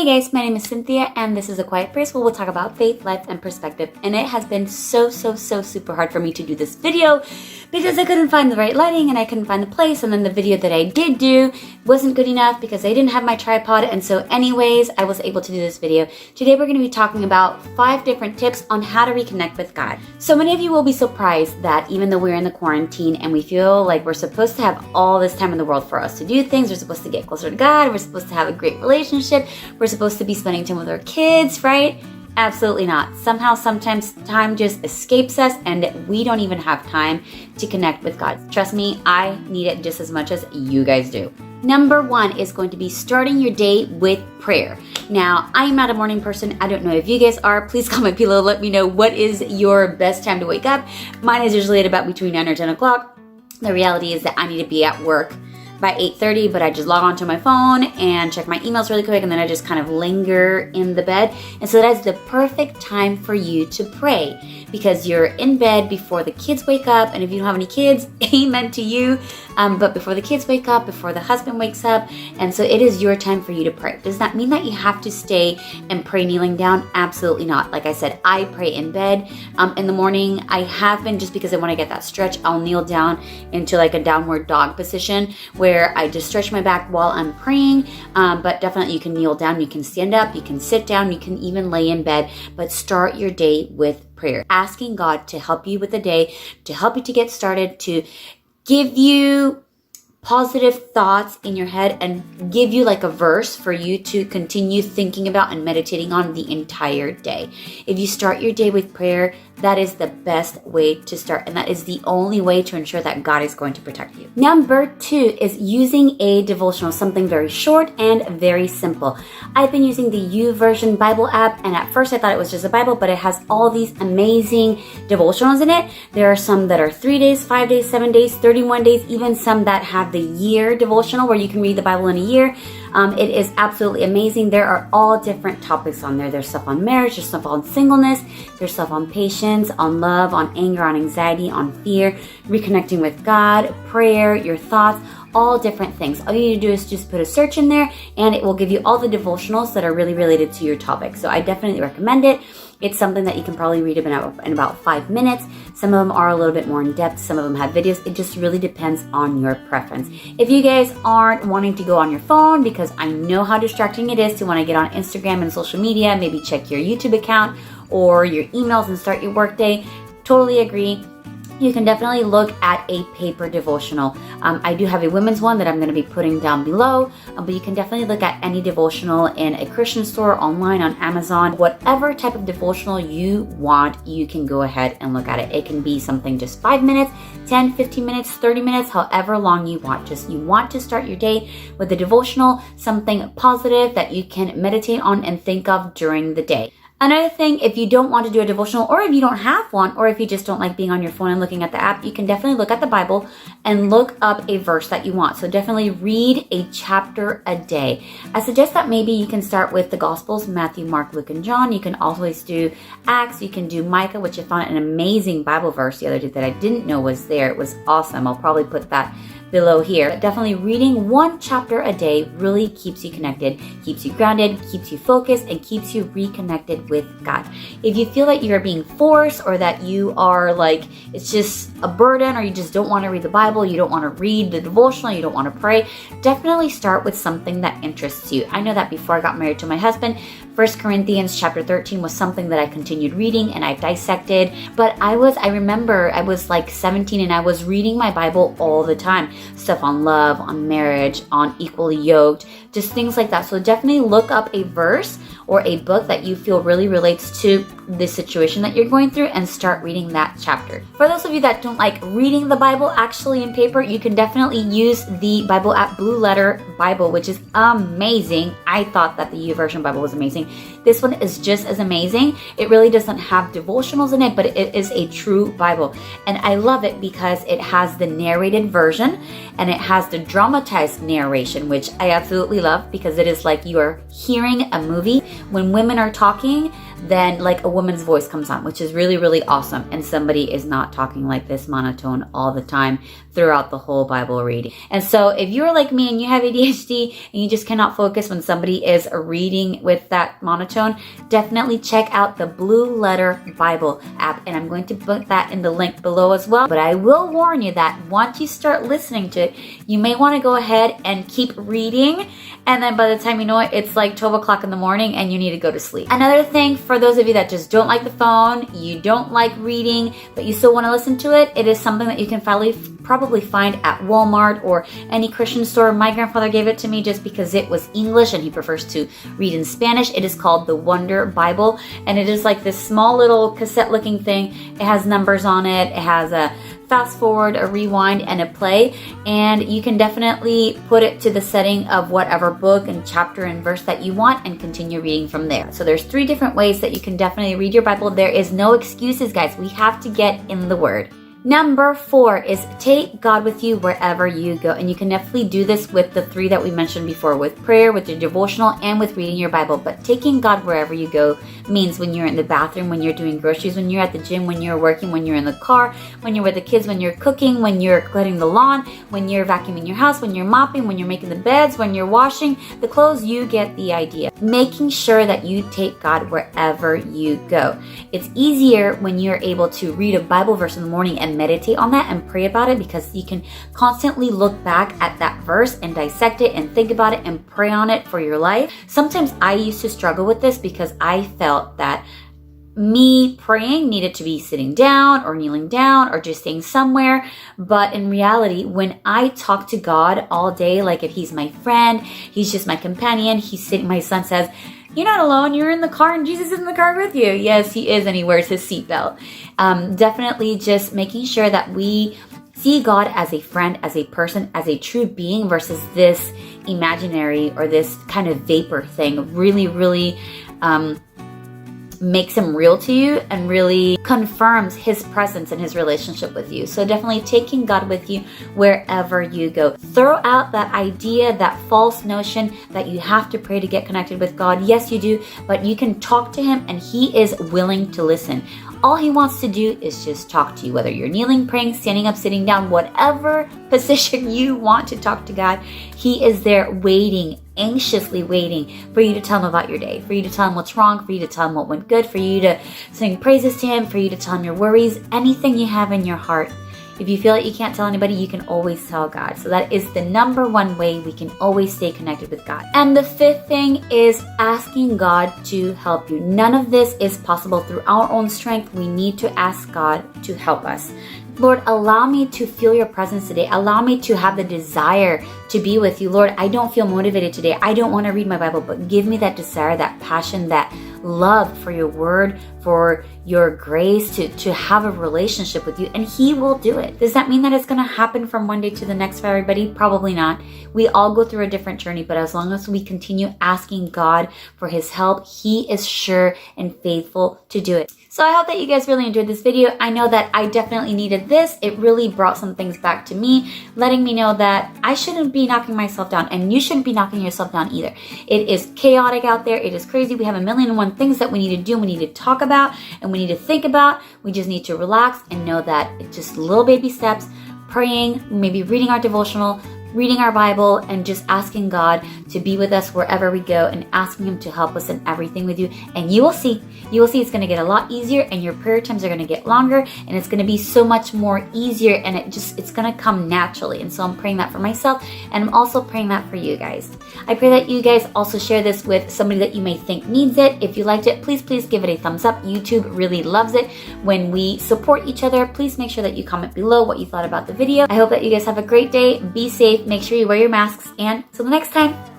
Hey guys, my name is Cynthia and this is A Quiet Place where we'll talk about faith, life, and perspective. And it has been so super hard for me to do this video because I couldn't find the right lighting and I couldn't find the place, and then the video that I did do wasn't good enough because I didn't have my tripod, and so anyways, I was able to do this video. Today we're going to be talking about 5 different tips on how to reconnect with God. So many of you will be surprised that even though we're in the quarantine and we feel like we're supposed to have all this time in the world for us to do things, we're supposed to get closer to God, we're supposed to have a great relationship, we're supposed to be spending time with our kids, right? Absolutely not. Somehow, sometimes time just escapes us and we don't even have time to connect with God. Trust me, I need it just as much as you guys do. Number 1 is going to be starting your day with prayer. Now, I'm not a morning person. I don't know if you guys are. Please comment below. Let me know what is your best time to wake up. Mine is usually at about between 9 or 10 o'clock. The reality is that I need to be at work by 8:30, but I just log onto my phone and check my emails really quick, and then I just kind of linger in the bed. And so that's the perfect time for you to pray because you're in bed before the kids wake up. And if you don't have any kids, amen to you. But before the kids wake up, before the husband wakes up, and so it is your time for you to pray. Does that mean that you have to stay and pray kneeling down? Absolutely not. Like I said, I pray in bed. In the morning, I have been, just because I want to get that stretch, I'll kneel down into like a downward dog position where I just stretch my back while I'm praying. But definitely you can kneel down, you can stand up, you can sit down, you can even lay in bed, but start your day with prayer. Asking God to help you with the day, to help you to get started, to give you positive thoughts in your head and give you like a verse for you to continue thinking about and meditating on the entire day. If you start your day with prayer, that is the best way to start, and that is the only way to ensure that God is going to protect you. Number 2 is using a devotional, something very short and very simple. I've been using the YouVersion Bible app, and at first I thought it was just a Bible, but it has all these amazing devotionals in it. There are some that are 3 days, 5 days, 7 days, 31 days, even some that have the year devotional where you can read the Bible in a year. It is absolutely amazing. There are all different topics on there. There's stuff on marriage, there's stuff on singleness, there's stuff on patience, on love, on anger, on anxiety, on fear, reconnecting with God, prayer, your thoughts, all different things. All you need to do is just put a search in there and it will give you all the devotionals that are really related to your topic. So I definitely recommend it. It's something that you can probably read in about 5 minutes. Some of them are a little bit more in depth. Some of them have videos. It just really depends on your preference. If you guys aren't wanting to go on your phone, because I know how distracting it is to want to get on Instagram and social media, maybe check your YouTube account or your emails and start your workday, totally agree. You can definitely look at a paper devotional. I do have a women's one that I'm going to be putting down below, but you can definitely look at any devotional in a Christian store, online, on Amazon. Whatever type of devotional you want, you can go ahead and look at it. It can be something just 5 minutes, 10, 15 minutes, 30 minutes, however long you want. Just you want to start your day with a devotional, something positive that you can meditate on and think of during the day. Another thing, if you don't want to do a devotional, or if you don't have one, or if you just don't like being on your phone and looking at the app, you can definitely look at the Bible and look up a verse that you want. So definitely read a chapter a day. I suggest that maybe you can start with the Gospels, Matthew, Mark, Luke, and John. You can always do Acts. You can do Micah, which I found an amazing Bible verse the other day that I didn't know was there. It was awesome. I'll probably put that below here. But definitely reading 1 chapter a day really keeps you connected, keeps you grounded, keeps you focused, and keeps you reconnected with God. If you feel that you are being forced, or that you are like, it's just a burden, or you just don't want to read the Bible, you don't want to read the devotional, you don't want to pray, definitely start with something that interests you. I know that before I got married to my husband, 1 Corinthians chapter 13 was something that I continued reading and I dissected. But I remember I was like 17 and I was reading my Bible all the time. Stuff on love, on marriage, on equally yoked, just things like that. So definitely look up a verse or a book that you feel really relates to the situation that you're going through and start reading that chapter. For those of you that don't like reading the Bible actually in paper, you can definitely use the Bible app Blue Letter Bible, which is amazing. I thought that the YouVersion Bible was amazing. This one is just as amazing. It really doesn't have devotionals in it, but it is a true Bible. And I love it because it has the narrated version and it has the dramatized narration, which I absolutely love because it is like you are hearing a movie. When women are talking, then like a woman's voice comes on, which is really, really awesome. And somebody is not talking like this monotone all the time throughout the whole Bible reading. And so if you're like me and you have ADHD and you just cannot focus when somebody is reading with that monotone, definitely check out the Blue Letter Bible app. And I'm going to put that in the link below as well. But I will warn you that once you start listening to it, you may want to go ahead and keep reading. And then by the time you know it, it's like 12 o'clock in the morning and you need to go to sleep. Another thing for those of you that just don't like the phone, you don't like reading, but you still want to listen to it, it is something that you can probably find at Walmart or any Christian store. My grandfather gave it to me just because it was English and he prefers to read in Spanish. It is called the Wonder Bible, and it is like this small little cassette looking thing. It has numbers on it. It has a fast forward, a rewind, and a play, and you can definitely put it to the setting of whatever book and chapter and verse that you want and continue reading from there. So there's 3 different ways that you can definitely read your Bible. There is no excuses, guys. We have to get in the Word. Number 4 is take God with you wherever you go. And you can definitely do this with the 3 that we mentioned before, with prayer, with your devotional, and with reading your Bible. But taking God wherever you go means when you're in the bathroom, when you're doing groceries, when you're at the gym, when you're working, when you're in the car, when you're with the kids, when you're cooking, when you're cleaning the lawn, when you're vacuuming your house, when you're mopping, when you're making the beds, when you're washing the clothes. You get the idea. Making sure that you take God wherever you go. It's easier when you're able to read a Bible verse in the morning and meditate on that and pray about it, because you can constantly look back at that verse and dissect it and think about it and pray on it for your life. Sometimes I used to struggle with this because I felt that me praying needed to be sitting down or kneeling down or just staying somewhere. But in reality, when I talk to God all day, like if he's my friend, he's just my companion, he's sitting, my son says, "You're not alone, you're in the car and Jesus is in the car with you." Yes, he is, and he wears his seatbelt. Definitely just making sure that we see God as a friend, as a person, as a true being versus this imaginary or this kind of vapor thing really makes him real to you and really confirms his presence and his relationship with you. So definitely taking God with you wherever you go. Throw out that idea, that false notion that you have to pray to get connected with God. Yes, you do, but you can talk to him and he is willing to listen. All he wants to do is just talk to you, whether you're kneeling, praying, standing up, sitting down, whatever position you want to talk to God. He is there waiting, anxiously waiting for you to tell him about your day, for you to tell him what's wrong, for you to tell him what went good, for you to sing praises to him, for you to tell him your worries, anything you have in your heart. If you feel like you can't tell anybody, you can always tell God. So that is the number 1 way we can always stay connected with God. And the 5th thing is asking God to help you. None of this is possible through our own strength. We need to ask God to help us. Lord, allow me to feel your presence today. Allow me to have the desire to be with you. Lord, I don't feel motivated today. I don't want to read my Bible, but give me that desire, that passion, that love for your word, for your grace, to have a relationship with you, and he will do it. Does that mean that it's going to happen from one day to the next for everybody? Probably not. We all go through a different journey, but as long as we continue asking God for his help, he is sure and faithful to do it. So I hope that you guys really enjoyed this video. I know that I definitely needed this. It really brought some things back to me, letting me know that I shouldn't be knocking myself down, and you shouldn't be knocking yourself down either. It is chaotic out there. It is crazy. We have 1,000,001 things that we need to do, we need to talk about, and we need to think about. We just need to relax and know that it's just little baby steps, praying, maybe reading our devotional, reading our Bible, and just asking God to be with us wherever we go and asking him to help us in everything we do. And you will see it's going to get a lot easier, and your prayer times are going to get longer, and it's going to be so much more easier, and it's going to come naturally. And so I'm praying that for myself, and I'm also praying that for you guys. I pray that you guys also share this with somebody that you may think needs it. If you liked it, please give it a thumbs up. YouTube really loves it when we support each other. Please make sure that you comment below what you thought about the video. I hope that you guys have a great day. Be safe. Make sure you wear your masks, and till the next time.